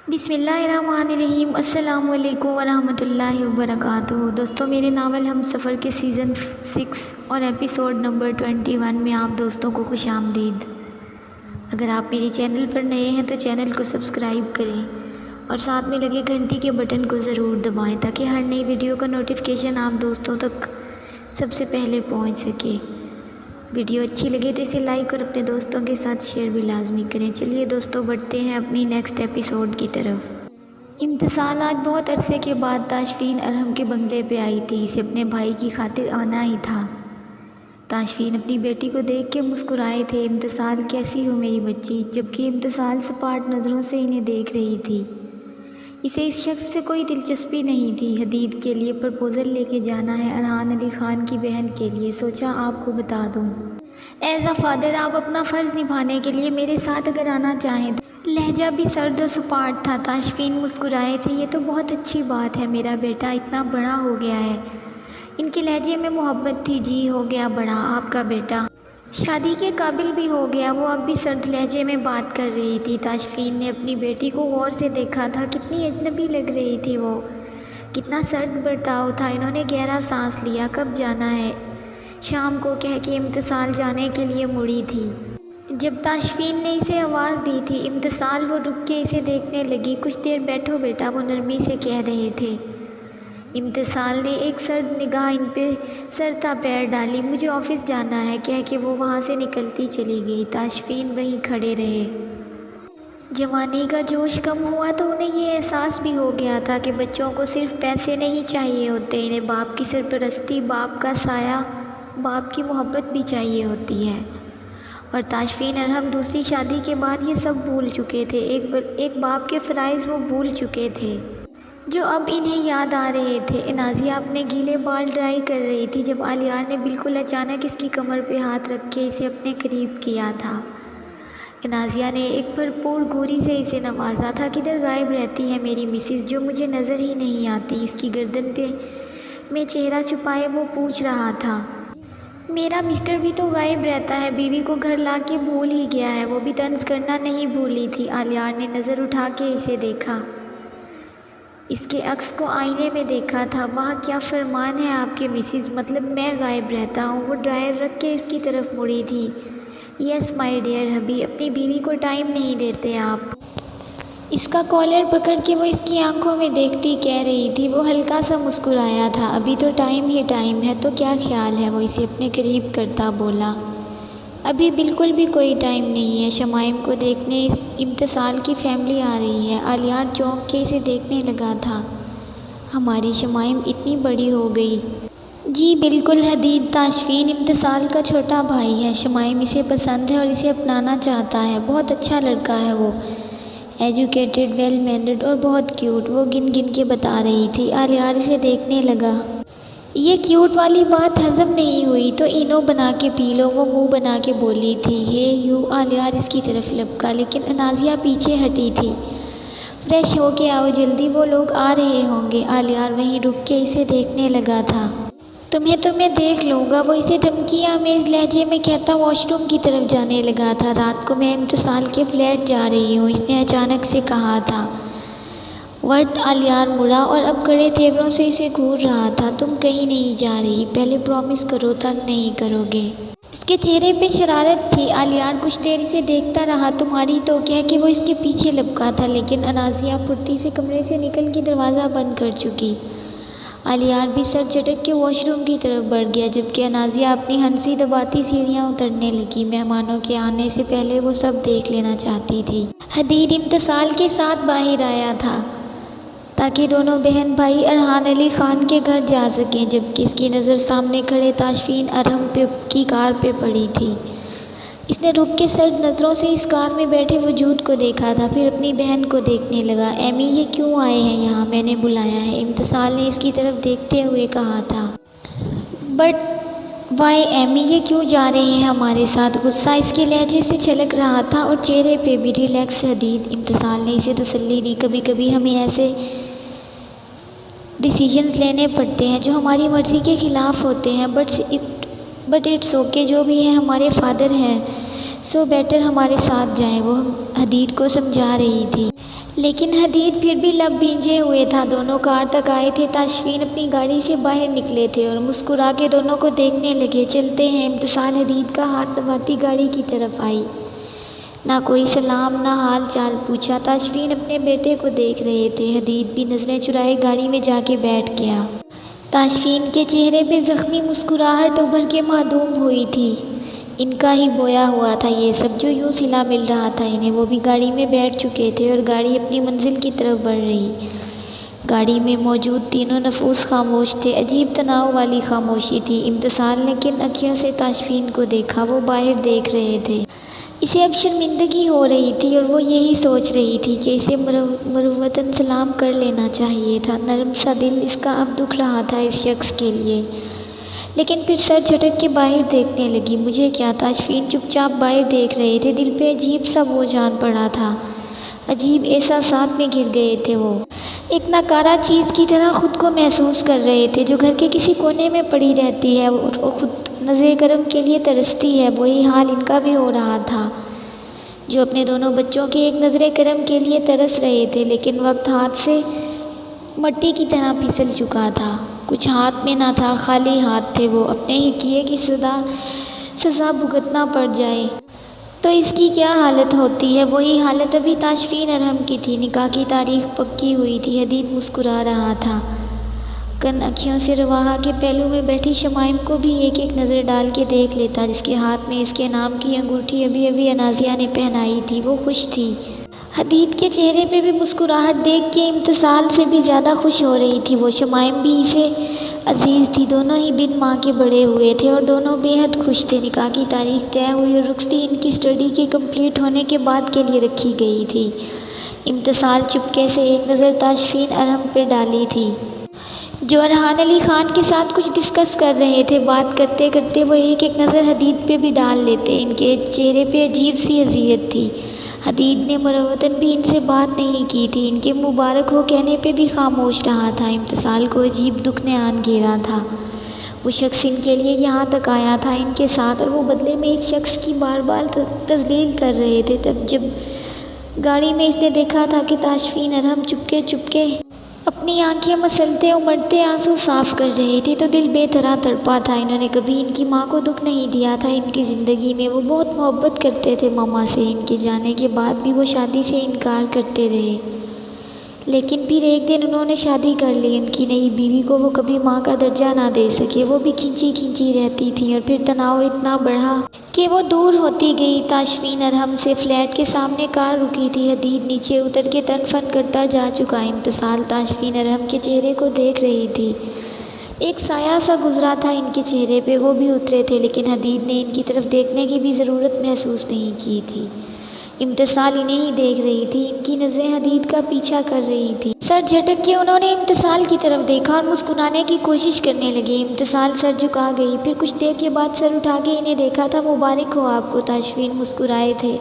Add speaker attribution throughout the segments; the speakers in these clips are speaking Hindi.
Speaker 1: बिस्मिल्लाहिर्रहमानिर्रहीम। अस्सलामु अलैकुम वरहमतुल्लाहि वबरकातुहू। दोस्तों, मेरे नावल हम सफ़र के सीज़न 6 और एपिसोड नंबर 21 में आप दोस्तों को खुशामदीद। अगर आप मेरे चैनल पर नए हैं तो चैनल को सब्सक्राइब करें और साथ में लगे घंटी के बटन को ज़रूर दबाएं ताकि हर नई वीडियो का नोटिफिकेशन आप दोस्तों तक सबसे पहले पहुंच सके। वीडियो अच्छी लगे तो इसे लाइक और अपने दोस्तों के साथ शेयर भी लाजमी करें। चलिए दोस्तों, बढ़ते हैं अपनी नेक्स्ट एपिसोड की तरफ। इम्तिसाल आज बहुत अरसे के बाद ताशफीन अरहम के बंगले पे आई थी। इसे अपने भाई की खातिर आना ही था। ताशफीन अपनी बेटी को देख के मुस्कुराए थे। इम्तिसाल, कैसी हो मेरी बच्ची? जबकि इम्तिसाल सपाट नज़रों से इन्हें देख रही थी। इसे इस शख्स से कोई दिलचस्पी नहीं थी। हदीद के लिए प्रपोज़ल लेके जाना है, अरहान अली ख़ान की बहन के लिए। सोचा आपको बता दूं। एज़ अ फादर आप अपना फ़र्ज़ निभाने के लिए मेरे साथ अगर आना चाहें तो। लहजा भी सर्द और सुपाट था। ताशफीन मुस्कुराए थे। ये तो बहुत अच्छी बात है, मेरा बेटा इतना बड़ा हो गया है। इनके लहजे में मोहब्बत थी। जी, हो गया बड़ा, आपका बेटा शादी के काबिल भी हो गया। वो अब भी सर्द लहजे में बात कर रही थी। ताशफीन ने अपनी बेटी को गौर से देखा था। कितनी अजनबी लग रही थी वो, कितना सर्द बर्ताव था। इन्होंने गहरा सांस लिया। कब जाना है? शाम को, कह के इम्तिसाल जाने के लिए मुड़ी थी। जब ताशफीन ने इसे आवाज़ दी थी इम्तिसाल, वो रुक के इसे देखने लगी। कुछ देर बैठो बेटा, वो नरमी से कह रहे थे। इम्तिसाल ने एक सर्द निगाह इन पे सरता पैर डाली। मुझे ऑफ़िस जाना है, कह के वो वहाँ से निकलती चली गई। ताशफीन वहीं खड़े रहे। जवानी का जोश कम हुआ तो उन्हें ये एहसास भी हो गया था कि बच्चों को सिर्फ पैसे नहीं चाहिए होते, इन्हें बाप की सरपरस्ती, बाप का साया, बाप की मोहब्बत भी चाहिए होती है। और ताशफीन अरहम दूसरी शादी के बाद ये सब भूल चुके थे। एक बाप के फ़राइज़ वो भूल चुके थे जो अब इन्हें याद आ रहे थे। नाज़िया अपने गीले बाल ड्राई कर रही थी जब आलियार ने बिल्कुल अचानक इसकी कमर पे हाथ रख के इसे अपने करीब किया था। नाज़िया ने एक भरपूर घूरी से इसे नवाजा था। किधर गायब रहती है मेरी मिसिस, जो मुझे नज़र ही नहीं आती? इसकी गर्दन पे में चेहरा छुपाए वो पूछ रहा था। मेरा मिस्टर भी तो गायब रहता है, बीवी को घर ला के भूल ही गया है। वो भी तंज करना नहीं भूली थी। आलियार ने नज़र उठा के इसे देखा, इसके अक्स को आईने में देखा था। वहाँ क्या फरमान है आपके मिसिस, मतलब मैं गायब रहता हूँ? वो ड्रायर रख के इसकी तरफ मुड़ी थी। यस माय डियर हबी, अपनी बीवी को टाइम नहीं देते आप? इसका कॉलर पकड़ के वो इसकी आंखों में देखती कह रही थी। वो हल्का सा मुस्कुराया था। अभी तो टाइम ही टाइम है, तो क्या ख्याल है? वो इसे अपने करीब करता बोला। अभी बिल्कुल भी कोई टाइम नहीं है। शमाइम को देखने इस इम्तिसाल की फैमिली आ रही है। आलियार चौंक के इसे देखने लगा था। हमारी शमाइम इतनी बड़ी हो गई? जी बिल्कुल हदीद, ताशफीन इम्तिसाल का छोटा भाई है। शमाइम इसे पसंद है और इसे अपनाना चाहता है। बहुत अच्छा लड़का है वो, एजुकेटेड, वेल मैनर्ड और बहुत क्यूट। वो गिन गिन के बता रही थी। आलियार इसे देखने लगा। ये क्यूट वाली बात हजम नहीं हुई तो इनो बना के पी लो, वो मुंह बना के बोली थी। हे यू, आलियार इसकी तरफ लपका, लेकिन नाज़िया पीछे हटी थी। फ्रेश हो के आओ जल्दी, वो लोग आ रहे होंगे। आलियार वहीं रुक के इसे देखने लगा था। तुम्हें तो मैं देख लूँगा, वो इसे धमकी आमेज़ लहजे में कहता वॉशरूम की तरफ जाने लगा था। रात को मैं इम्तिसाल के फ्लैट जा रही हूँ, इसने अचानक से कहा था। वर्ट आलियार मुड़ा और अब कड़े तेवरों से इसे घूर रहा था। तुम कहीं नहीं जा रही, पहले प्रॉमिस करो तंग नहीं करोगे। इसके चेहरे पे शरारत थी। आलियार कुछ देर इसे देखता रहा। तुम्हारी तो, कह के वो इसके पीछे लपका था, लेकिन नाज़िया फुर्ती से कमरे से निकल के दरवाज़ा बंद कर चुकी। आलियार भी सर झटक के वॉशरूम की तरफ बढ़ गया, जबकि नाज़िया अपनी हंसी दबाती सीढ़ियाँ उतरने लगी। मेहमानों के आने से पहले वो सब देख लेना चाहती थी। हदीद इम्तिसाल के साथ बाहर आया था ताकि दोनों बहन भाई अरहान अली ख़ान के घर जा सकें, जबकि इसकी नज़र सामने खड़े ताशफीन अरहम की कार पे पड़ी थी। इसने रुक के सर्द नज़रों से इस कार में बैठे वजूद को देखा था, फिर अपनी बहन को देखने लगा। एमी, ये क्यों आए हैं यहाँ? मैंने बुलाया है, इम्तिसाल ने इसकी तरफ देखते हुए कहा था। बट वाई एमी, ये क्यों जा रहे हैं हमारे साथ? गुस्सा इसके लहजे से छलक रहा था और चेहरे पे भी। रिलैक्स हदीद, इम्तिसाल ने इसे तसल्ली दी। कभी कभी हमें ऐसे डिसीजंस लेने पड़ते हैं जो हमारी मर्ज़ी के ख़िलाफ़ होते हैं, बट इट्स ओके, जो भी है हमारे फादर हैं, सो बेटर हमारे साथ जाएं। वो हदीद को समझा रही थी। लेकिन हदीद फिर भी लब भींजे हुए था। दोनों कार तक आए थे। ताशफीन अपनी गाड़ी से बाहर निकले थे और मुस्कुरा के दोनों को देखने लगे। चलते हैं। इम्तिसाल हदीद का हाथ दबाती गाड़ी की तरफ आई। ना कोई सलाम ना हाल चाल पूछा। ताशफीन अपने बेटे को देख रहे थे। हदीद भी नज़रें चुराए गाड़ी में जाके बैठ गया। ताशफीन के चेहरे पे ज़ख्मी मुस्कुराहट उभर के मासूम हुई थी। इनका ही बोया हुआ था ये सब जो यूँ सिला मिल रहा था इन्हें। वो भी गाड़ी में बैठ चुके थे और गाड़ी अपनी मंजिल की तरफ बढ़ रही। गाड़ी में मौजूद तीनों नफूस खामोश थे। अजीब तनाव वाली खामोशी थी। इम्तिसाल ने किन अखियों से ताशफीन को देखा, वो बाहर देख रहे थे। इसे अब शर्मिंदगी हो रही थी और वो यही सोच रही थी कि इसे मरुवतन सलाम कर लेना चाहिए था। नरम सा दिल इसका अब दुख रहा था इस शख्स के लिए। लेकिन फिर सर झटक के बाहर देखने लगी। मुझे क्या? ताशफीन चुपचाप बाहर देख रहे थे। दिल पे अजीब सा बोझ आन पड़ा था। अजीब एहसासात में घिर गए थे वो। एक नाकारा चीज़ की तरह खुद को महसूस कर रहे थे जो घर के किसी कोने में पड़ी रहती है और खुद नज़े करम के लिए तरसती है। वही हाल इनका भी हो रहा था जो अपने दोनों बच्चों के एक नज़रे करम के लिए तरस रहे थे। लेकिन वक्त हाथ से मट्टी की तरह फिसल चुका था। कुछ हाथ में ना था, खाली हाथ थे वो। अपने ही किए की सज़ा भुगतना पड़ जाए तो इसकी क्या हालत होती है। वही हालत अभी ताशफीन अरहम की थी। निकाह की तारीख पक्की हुई थी। हदीद मुस्कुरा रहा था। कन अखियों से रवाहा के पहलू में बैठी शमाइम को भी एक एक नज़र डाल के देख लेता, जिसके हाथ में इसके नाम की अंगूठी अभी अभी अनाजिया ने पहनाई थी। वो खुश थी। हदीद के चेहरे पे भी मुस्कुराहट देख के इम्तिसाल से भी ज़्यादा खुश हो रही थी वो। शमाइम भी इसे अजीज़ थी। दोनों ही बिन माँ के बड़े हुए थे और दोनों बेहद खुश थे। निकाह की तारीख तय हुई और रुखसती इनकी स्टडी के कंप्लीट होने के बाद के लिए रखी गई थी। इम्तिसाल चुपके से एक नज़र ताशफीन अरहम पर डाली थी जो अरहान अली ख़ान के साथ कुछ डिस्कस कर रहे थे। बात करते करते वो एक एक नज़र हदीद पे भी डाल लेते। इनके चेहरे पे अजीब सी अज़ियत थी। हदीद ने मुरवतन भी इनसे बात नहीं की थी। इनके मुबारक हो कहने पे भी खामोश रहा था। इम्तिसाल को अजीब दुख ने आन घेरा था। वो शख्स इनके लिए यहाँ तक आया था इनके साथ और वो बदले में इस शख्स की बार बार तजलील कर रहे थे। तब जब गाड़ी में इसने देखा था कि ताशफीन अरहम चुपके चुपके अपनी आंखें मसलते उमड़ते आंसू साफ कर रहे थे तो दिल बेतरा तड़पा था। इन्होंने कभी इनकी माँ को दुख नहीं दिया था इनकी ज़िंदगी में। वो बहुत मोहब्बत करते थे मामा से। इनके जाने के बाद भी वो शादी से इनकार करते रहे। लेकिन फिर एक दिन उन्होंने शादी कर ली। इनकी नई बीवी को वो कभी माँ का दर्जा ना दे सके। वो भी खींची खींची रहती थी और फिर तनाव इतना बढ़ा कि वो दूर होती गई। ताशफीन अरहम से फ्लैट के सामने कार रुकी थी। हदीद नीचे उतर के तन फन करता जा चुका। इम्तिसाल ताशफीन अरहम के चेहरे को देख रही थी। एक साया सा गुजरा था इनके चेहरे पे। वो भी उतरे थे लेकिन हदीद ने इनकी तरफ देखने की भी ज़रूरत महसूस नहीं की थी। इम्तिसाल इन्हें ही देख रही थी। इनकी नज़रें हदीद का पीछा कर रही थी। सर झटक के उन्होंने इम्तिसाल की तरफ देखा और मुस्कुराने की कोशिश करने लगे। इम्तिसाल सर झुका गई। फिर कुछ देर के बाद सर उठा के इन्हें देखा था। मुबारक हो आपको। ताशफीन मुस्कुराए थे।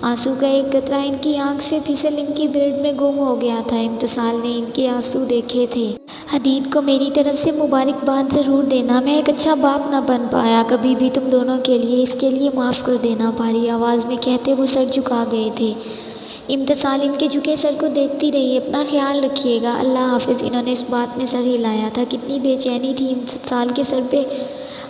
Speaker 1: आंसू का एक कतरा इनकी आंख से फिसल इनकी बेड में गुम हो गया था। इम्तिसाल ने इनके आंसू देखे थे। हदीद को मेरी तरफ से मुबारकबाद ज़रूर देना। मैं एक अच्छा बाप ना बन पाया कभी भी तुम दोनों के लिए। इसके लिए माफ़ कर देना। भारी आवाज़ में कहते वो सर झुका गए थे। इम्तिसाल इनके झुके सर को देखती रही। अपना ख्याल रखिएगा। अल्लाह हाफिज़। इन्होंने इस बात में सर हिलाया था। कितनी बेचैनी थी इम्तिसाल के सर पे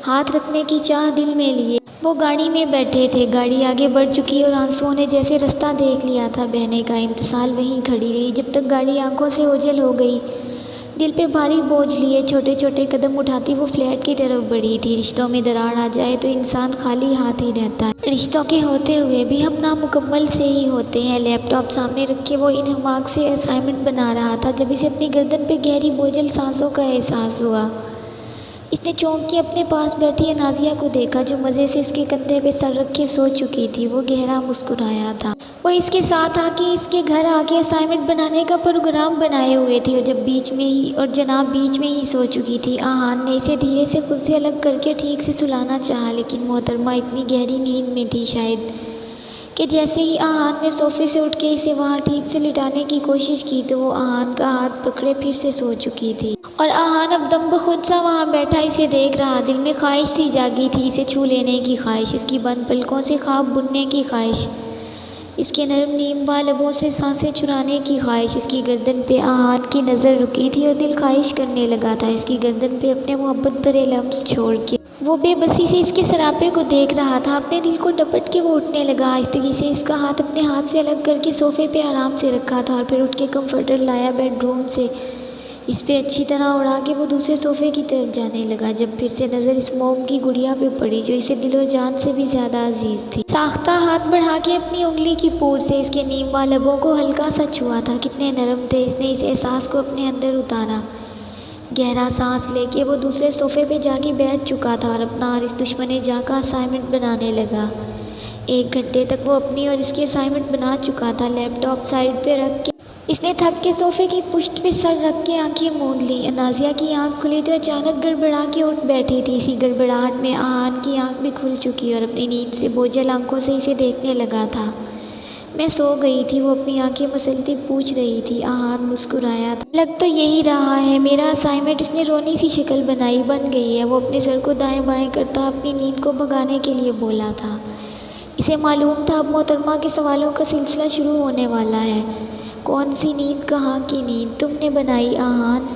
Speaker 1: हाथ रखने की चाह दिल में लिए। वो गाड़ी में बैठे थे। गाड़ी आगे बढ़ चुकी और आंसुओं ने जैसे रास्ता देख लिया था बहने का। इम्तिसाल वहीं खड़ी रही जब तक गाड़ी आंखों से ओझल हो गई। दिल पे भारी बोझ लिए छोटे छोटे कदम उठाती वो फ्लैट की तरफ बढ़ी थी। रिश्तों में दरार आ जाए तो इंसान खाली हाथ ही रहता है। रिश्तों के होते हुए भी हम नामुकम्मल से ही होते हैं। लैपटॉप सामने रख के वो इन हमाक से असाइनमेंट बना रहा था जब इसे अपनी गर्दन पे गहरी बोझल सांसों का एहसास हुआ। इसने चौंक के अपने पास बैठी अनाजिया को देखा जो मज़े से इसके कंधे पे सर रख के सो चुकी थी। वो गहरा मुस्कुराया था। वो इसके साथ आके इसके घर आके असाइनमेंट बनाने का प्रोग्राम बनाए हुए थी और जनाब बीच में ही सो चुकी थी। आहान ने इसे धीरे से खुद से अलग करके ठीक से सुलाना चाहा लेकिन मोहतरमा इतनी गहरी नींद में थी शायद कि जैसे ही आहान ने सोफे से उठ के इसे वहाँ ठीक से लिटाने की कोशिश की तो वो आहान का हाथ पकड़े फिर से सो चुकी थी। और आहान अब दम बखुद सा वहाँ बैठा इसे देख रहा। दिल में ख्वाहिश सी जागी थी इसे छू लेने की ख्वाहिश, इसकी बंद पलकों से ख्वाब बुनने की ख्वाहिश। इसके नरम नीम बाल लबों से सांसें चुराने की ख्वाहिश। इसकी गर्दन पे आहान की नज़र रुकी थी और दिल ख्वाहिश करने लगा था इसकी गर्दन पे अपने मोहब्बत भरे लम्स छोड़ के। वो बेबसी से इसके सरापे को देख रहा था। अपने दिल को डपट के वो उठने लगा। आहिस्तगी से इसका हाथ अपने हाथ से अलग करके सोफ़े पे आराम से रखा था और फिर उठ के कम्फर्टर लाया बेडरूम से। इस पे अच्छी तरह उड़ा के वो दूसरे सोफ़े की तरफ जाने लगा, जब फिर से नज़र इस मोम की गुड़िया पे पड़ी जो इसे दिलो जान से भी ज़्यादा अजीज़ थी। साख्ता हाथ बढ़ा के अपनी उंगली की पोर से इसके नीम वाले लबों को हल्का सा छुआ था। कितने नरम थे। इसने इस एहसास को अपने अंदर उतारा। गहरा सांस लेके वो दूसरे सोफ़े पे जाके बैठ चुका था और अपना और इस दुश्मन जा का असाइनमेंट बनाने लगा। 1 घंटे तक वो अपनी और इसकी असाइनमेंट बना चुका था। लैपटॉप साइड पे रख के इसने थक के सोफ़े की पुश्त पे सर रख के आंखें मूंद ली। अनाज़िया की आंख खुली तो अचानक गड़बड़ा के उठ बैठी थी। इसी गड़बड़ाहट में आहान की आंख भी खुल चुकी और अपनी नींद से बोझल आंखों से इसे देखने लगा था। मैं सो गई थी, वो अपनी आंखें मसलती पूछ रही थी। आहान मुस्कुराया था। लग तो यही रहा है मेरा असाइनमेंट। इसने रोनी सी शक्ल बनाई। बन गई है। वो अपने सर को दाएं बाएं करता अपनी नींद को भगाने के लिए बोला था। इसे मालूम था अब मोहतरमा के सवालों का सिलसिला शुरू होने वाला है। कौन सी नींद, कहाँ की नींद तुमने बनाई आहान?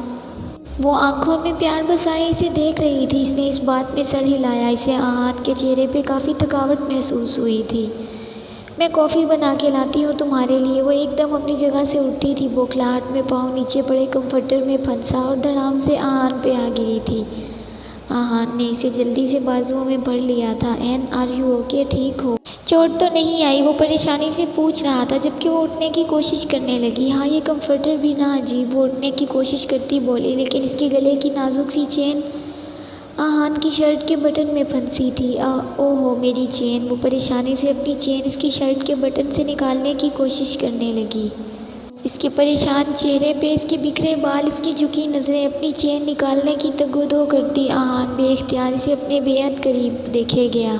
Speaker 1: वो आंखों में प्यार बसाए इसे देख रही थी। इसने इस बात में सर हिलाया। इसे आहान के चेहरे पे काफ़ी थकावट महसूस हुई थी। मैं कॉफ़ी बना के लाती हूँ तुम्हारे लिए। वो एकदम अपनी जगह से उठी थी। बौखलाहट में पाँव नीचे पड़े कम्फर्टर में फंसा और धड़ाम से आहान पे आ गिरी थी। आहान ने इसे जल्दी से बाजुओं में भर लिया था। And are you okay? ठीक हो? चोट तो नहीं आई? वो परेशानी से पूछ रहा था जबकि वो उठने की कोशिश करने लगी। हाँ, ये कम्फर्टर भी ना अजीब। वो उठने की कोशिश करती बोली, लेकिन इसके गले की नाजुक सी चेन आहान की शर्ट के बटन में फंसी थी। ओहो मेरी चेन। वो परेशानी से अपनी चेन इसकी शर्ट के बटन से निकालने की कोशिश करने लगी। इसके परेशान चेहरे पे इसके बिखरे बाल, इसकी झुकी नज़रें अपनी चेन निकालने की तगोदो करती। आहान बेख्तियार से अपने बेहद करीब देखे गया।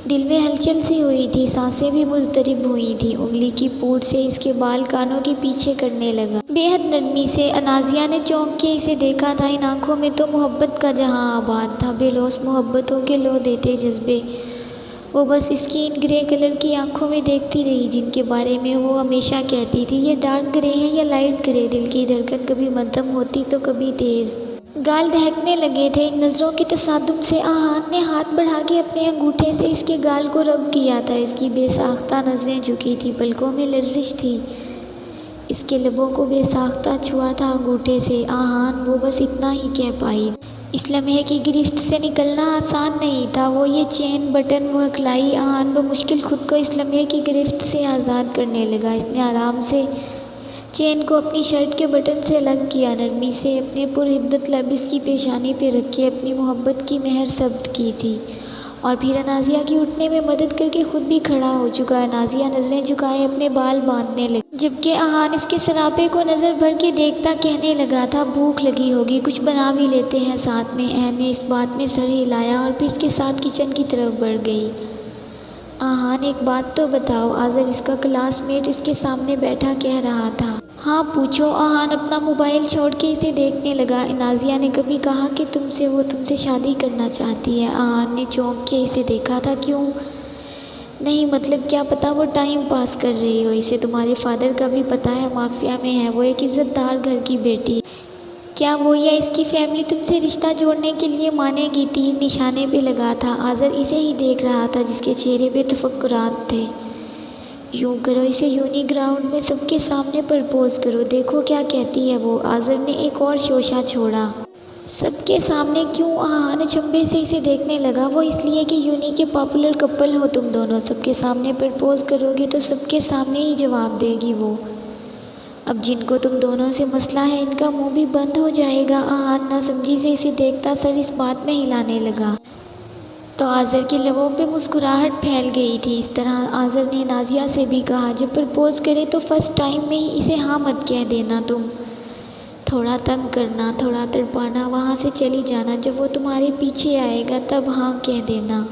Speaker 1: दिल में हलचल सी हुई थी। सांसें भी मुज़तरिब हुई थी। उंगली की पूंछ से इसके बाल कानों के पीछे करने लगा बेहद नरमी से। अनाज़िया ने चौंक के इसे देखा था। इन आंखों में तो मोहब्बत का जहां आबाद था। बेलौस मोहब्बतों के लो देते जज्बे। वो बस इसकी इन ग्रे कलर की आंखों में देखती रही जिनके बारे में वो हमेशा कहती थी ये डार्क ग्रे है या लाइट ग्रे। दिल की धड़कन कभी मध्यम होती तो कभी तेज़। गाल दहकने लगे थे इन नज़रों के तसादुम से। आहान ने हाथ बढ़ा के अपने अंगूठे से इसके गाल को रब किया था। इसकी बेसाख्ता नज़रें झुकी थी। पलकों में लर्जिश थी। इसके लबों को बेसाख्ता छुआ था अंगूठे से। आहान वो बस इतना ही कह पाई। इस लम्हे की गिरफ्त से निकलना आसान नहीं था। वो ये चेन बटन मुहकलाई। आहान बमुश्किल खुद को इस लम्हे की गिरफ्त से आज़ाद करने लगा। इसने आराम से चेन को अपनी शर्ट के बटन से अलग किया। नरमी से अपने पुरहिद्दत लब इसकी पेशानी पे रखे अपनी मोहब्बत की मेहर सब्त की थी और फिर अनाज़िया की उठने में मदद करके खुद भी खड़ा हो चुका। अनाज़िया नज़रें झुकाए अपने बाल बांधने लगी जबकि आहान इसके सरापे को नज़र भर के देखता कहने लगा था भूख लगी होगी, कुछ बना भी लेते हैं साथ में। एन ने इस बात में सर हिलाया और फिर इसके साथ किचन की तरफ बढ़ गई। आहान एक बात तो बताओ, आज़र इसका क्लासमेट इसके सामने बैठा कह रहा था। हाँ पूछो। आहान अपना मोबाइल छोड़ के इसे देखने लगा। अनाज़िया ने कभी कहा कि वो तुमसे शादी करना चाहती है? आहान ने चौंक के इसे देखा था। क्यों नहीं, मतलब क्या पता वो टाइम पास कर रही हो। इसे तुम्हारे फादर का भी पता है, माफिया में है। वो एक इज़्ज़तदार घर की बेटी है। क्या वो या इसकी फैमिली तुमसे रिश्ता जोड़ने के लिए मानेगी? तीर निशाने पे लगा था। आज़र इसे ही देख रहा था जिसके चेहरे पे तफक्कुरात थे। यूँ करो, इसे यूनी ग्राउंड में सबके सामने प्रपोज करो, देखो क्या कहती है वो। आज़र ने एक और शोशा छोड़ा। सबके सामने क्यों? आहान अचंभे से इसे देखने लगा। वो इसलिए कि यूनी के पॉपुलर कपल हो तुम दोनों। सबके सामने प्रपोज करोगे तो सबके सामने ही जवाब देगी वो। अब जिनको तुम दोनों से मसला है इनका मुंह भी बंद हो जाएगा। आहान नासमझी से इसे देखता सर इस बात में हिलाने लगा तो आज़र के लबों पे मुस्कुराहट फैल गई थी। इस तरह आज़र ने नाज़िया से भी कहा जब प्रपोज करे तो फर्स्ट टाइम में ही इसे हाँ मत कह देना। तुम थोड़ा तंग करना, थोड़ा तड़पाना, वहाँ से चली जाना। जब वो तुम्हारे पीछे आएगा तब हाँ कह देना।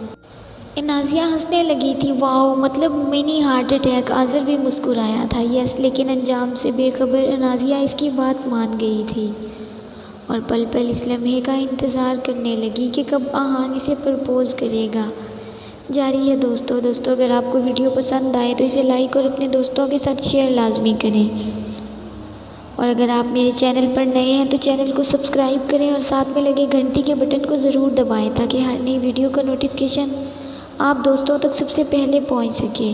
Speaker 1: नाज़िया हंसने लगी थी। वाओ, मतलब मिनी हार्ट अटैक। आज़र भी मुस्कुराया था। यस, लेकिन अंजाम से बेखबर नाज़िया इसकी बात मान गई थी और पल पल इस लम्हे का इंतज़ार करने लगी कि कब आहान इसे प्रपोज़ करेगा। जारी है दोस्तों अगर आपको वीडियो पसंद आए तो इसे लाइक और अपने दोस्तों के साथ शेयर लाजमी करें। और अगर आप मेरे चैनल पर नए हैं तो चैनल को सब्सक्राइब करें और साथ में लगे घंटी के बटन को ज़रूर दबाएं ताकि हर नई वीडियो का नोटिफिकेशन आप दोस्तों तक सबसे पहले पहुंच सके।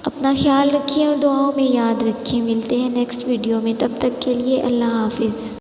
Speaker 1: अपना ख्याल रखिए और दुआओं में याद रखिए। मिलते हैं नेक्स्ट वीडियो में, तब तक के लिए अल्लाह हाफिज़।